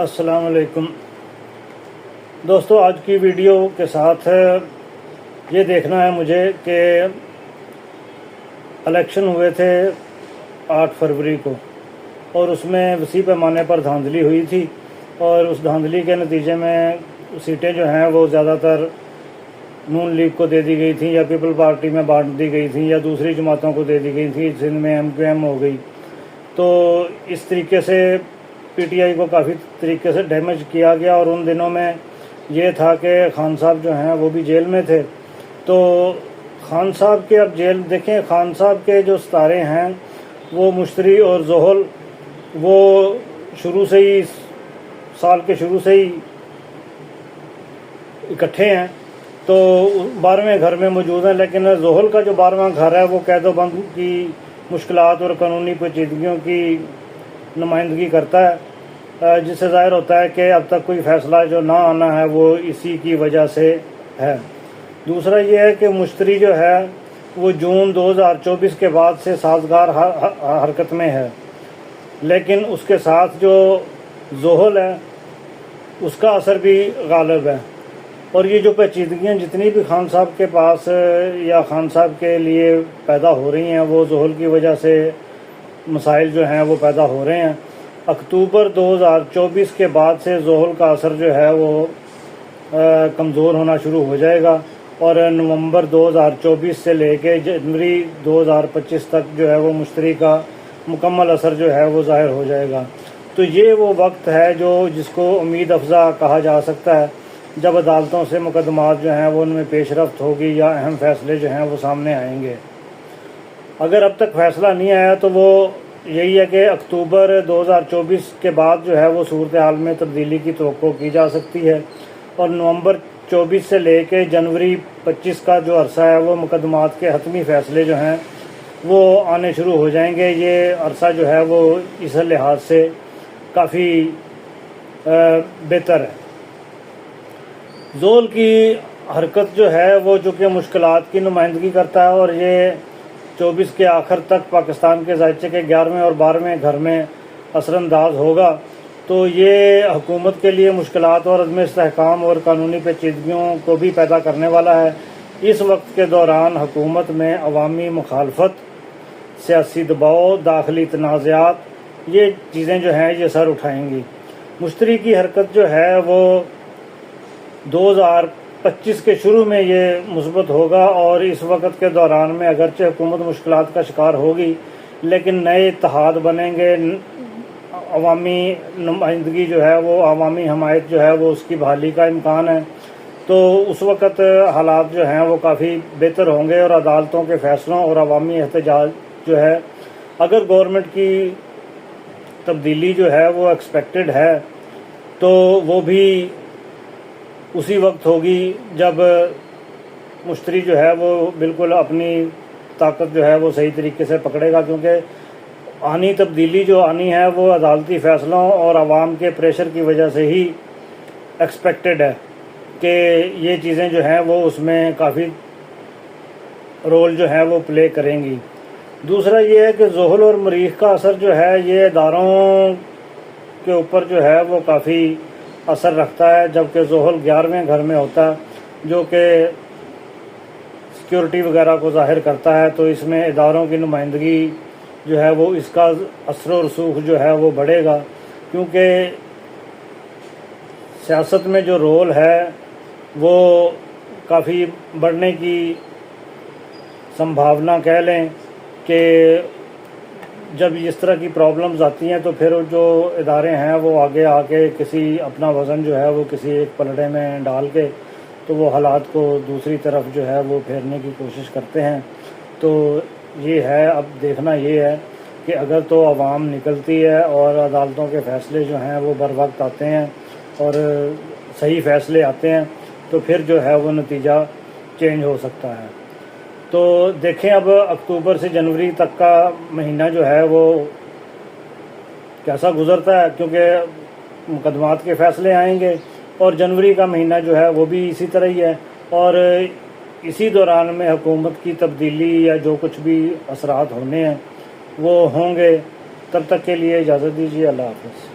السلام علیکم دوستو، آج کی ویڈیو کے ساتھ یہ دیکھنا ہے مجھے کہ الیکشن ہوئے تھے 8 فروری کو، اور اس میں وسیع پیمانے پر دھاندلی ہوئی تھی، اور اس دھاندلی کے نتیجے میں سیٹیں جو ہیں وہ زیادہ تر نون لیگ کو دے دی گئی تھیں، یا پیپل پارٹی میں بانٹ دی گئی تھیں، یا دوسری جماعتوں کو دے دی گئی تھیں۔ سندھ میں MQM ہو گئی، تو اس طریقے سے PTI کو کافی طریقے سے ڈیمیج کیا گیا۔ اور ان دنوں میں یہ تھا کہ خان صاحب جو ہیں وہ بھی جیل میں تھے، تو خان صاحب کے اب جیل دیکھیں، خان صاحب کے جو ستارے ہیں وہ مشتری اور زحل وہ شروع سے ہی سال کے شروع سے ہی اکٹھے ہیں، تو 12ویں گھر میں موجود ہیں، لیکن زحل کا جو 12واں گھر ہے وہ قید و بند کی مشکلات اور قانونی پیچیدگیوں کی نمائندگی کرتا ہے، جس سے ظاہر ہوتا ہے کہ اب تک کوئی فیصلہ جو نہ آنا ہے وہ اسی کی وجہ سے ہے۔ دوسرا یہ ہے کہ مشتری جو ہے وہ جون 2024 کے بعد سے سازگار حرکت میں ہے، لیکن اس کے ساتھ جو زحل ہے اس کا اثر بھی غالب ہے، اور یہ جو پیچیدگیاں جتنی بھی خان صاحب کے پاس یا خان صاحب کے لیے پیدا ہو رہی ہیں وہ زحل کی وجہ سے مسائل جو ہیں وہ پیدا ہو رہے ہیں۔ اکتوبر 2024 کے بعد سے زحل کا اثر جو ہے وہ کمزور ہونا شروع ہو جائے گا، اور نومبر 2024 سے لے کے جنوری 2025 تک جو ہے وہ مشتری کا مکمل اثر جو ہے وہ ظاہر ہو جائے گا۔ تو یہ وہ وقت ہے جس کو امید افزا کہا جا سکتا ہے، جب عدالتوں سے مقدمات جو ہیں وہ ان میں پیش رفت ہوگی یا اہم فیصلے جو ہیں وہ سامنے آئیں گے۔ اگر اب تک فیصلہ نہیں آیا تو وہ یہی ہے کہ اکتوبر 2024 کے بعد جو ہے وہ صورتحال میں تبدیلی کی توقع کی جا سکتی ہے، اور نومبر 24 سے لے کے جنوری 25 کا جو عرصہ ہے وہ مقدمات کے حتمی فیصلے جو ہیں وہ آنے شروع ہو جائیں گے۔ یہ عرصہ جو ہے وہ اس لحاظ سے کافی بہتر ہے۔ زحل کی حرکت جو ہے وہ چونکہ مشکلات کی نمائندگی کرتا ہے، اور یہ 24 کے آخر تک پاکستان کے ذائچے کے 11ویں اور 12ویں گھر میں اثر انداز ہوگا، تو یہ حکومت کے لیے مشکلات اور عدم استحکام اور قانونی پیچیدگیوں کو بھی پیدا کرنے والا ہے۔ اس وقت کے دوران حکومت میں عوامی مخالفت، سیاسی دباؤ، داخلی تنازعات، یہ چیزیں جو ہیں یہ سر اٹھائیں گی۔ مشتری کی حرکت جو ہے وہ 2025 کے شروع میں یہ مثبت ہوگا، اور اس وقت کے دوران میں اگرچہ حکومت مشکلات کا شکار ہوگی، لیکن نئے اتحاد بنیں گے، عوامی نمائندگی جو ہے وہ عوامی حمایت جو ہے وہ اس کی بحالی کا امکان ہے۔ تو اس وقت حالات جو ہیں وہ کافی بہتر ہوں گے، اور عدالتوں کے فیصلوں اور عوامی احتجاج جو ہے، اگر گورنمنٹ کی تبدیلی جو ہے وہ ایکسپیکٹڈ ہے تو وہ بھی اسی وقت ہوگی جب مشتری جو ہے وہ بالکل اپنی طاقت جو ہے وہ صحیح طریقے سے پکڑے گا، کیونکہ آنی تبدیلی جو آنی ہے وہ عدالتی فیصلوں اور عوام کے پریشر کی وجہ سے ہی ایکسپیکٹڈ ہے کہ یہ چیزیں جو ہیں وہ اس میں کافی رول جو ہے وہ پلے کریں گی۔ دوسرا یہ ہے کہ زحل اور مریخ کا اثر جو ہے یہ اداروں کے اوپر جو ہے وہ کافی اثر رکھتا ہے، جبکہ زحل 11ویں گھر میں ہوتا ہے جو کہ سیکیورٹی وغیرہ کو ظاہر کرتا ہے، تو اس میں اداروں کی نمائندگی جو ہے وہ اس کا اثر و رسوخ جو ہے وہ بڑھے گا، کیونکہ سیاست میں جو رول ہے وہ کافی بڑھنے کی سمبھاونا کہہ لیں کہ جب اس طرح کی پرابلمز آتی ہیں تو پھر جو ادارے ہیں وہ آگے آ کے کسی اپنا وزن جو ہے وہ کسی ایک پلڑے میں ڈال کے تو وہ حالات کو دوسری طرف جو ہے وہ پھیرنے کی کوشش کرتے ہیں۔ تو یہ ہے، اب دیکھنا یہ ہے کہ اگر تو عوام نکلتی ہے اور عدالتوں کے فیصلے جو ہیں وہ بر وقت آتے ہیں اور صحیح فیصلے آتے ہیں تو پھر جو ہے وہ نتیجہ چینج ہو سکتا ہے۔ تو دیکھیں اب اکتوبر سے جنوری تک کا مہینہ جو ہے وہ کیسا گزرتا ہے، کیونکہ مقدمات کے فیصلے آئیں گے، اور جنوری کا مہینہ جو ہے وہ بھی اسی طرح ہی ہے، اور اسی دوران میں حکومت کی تبدیلی یا جو کچھ بھی اثرات ہونے ہیں وہ ہوں گے۔ تب تک کے لیے اجازت دیجیے، اللہ حافظ۔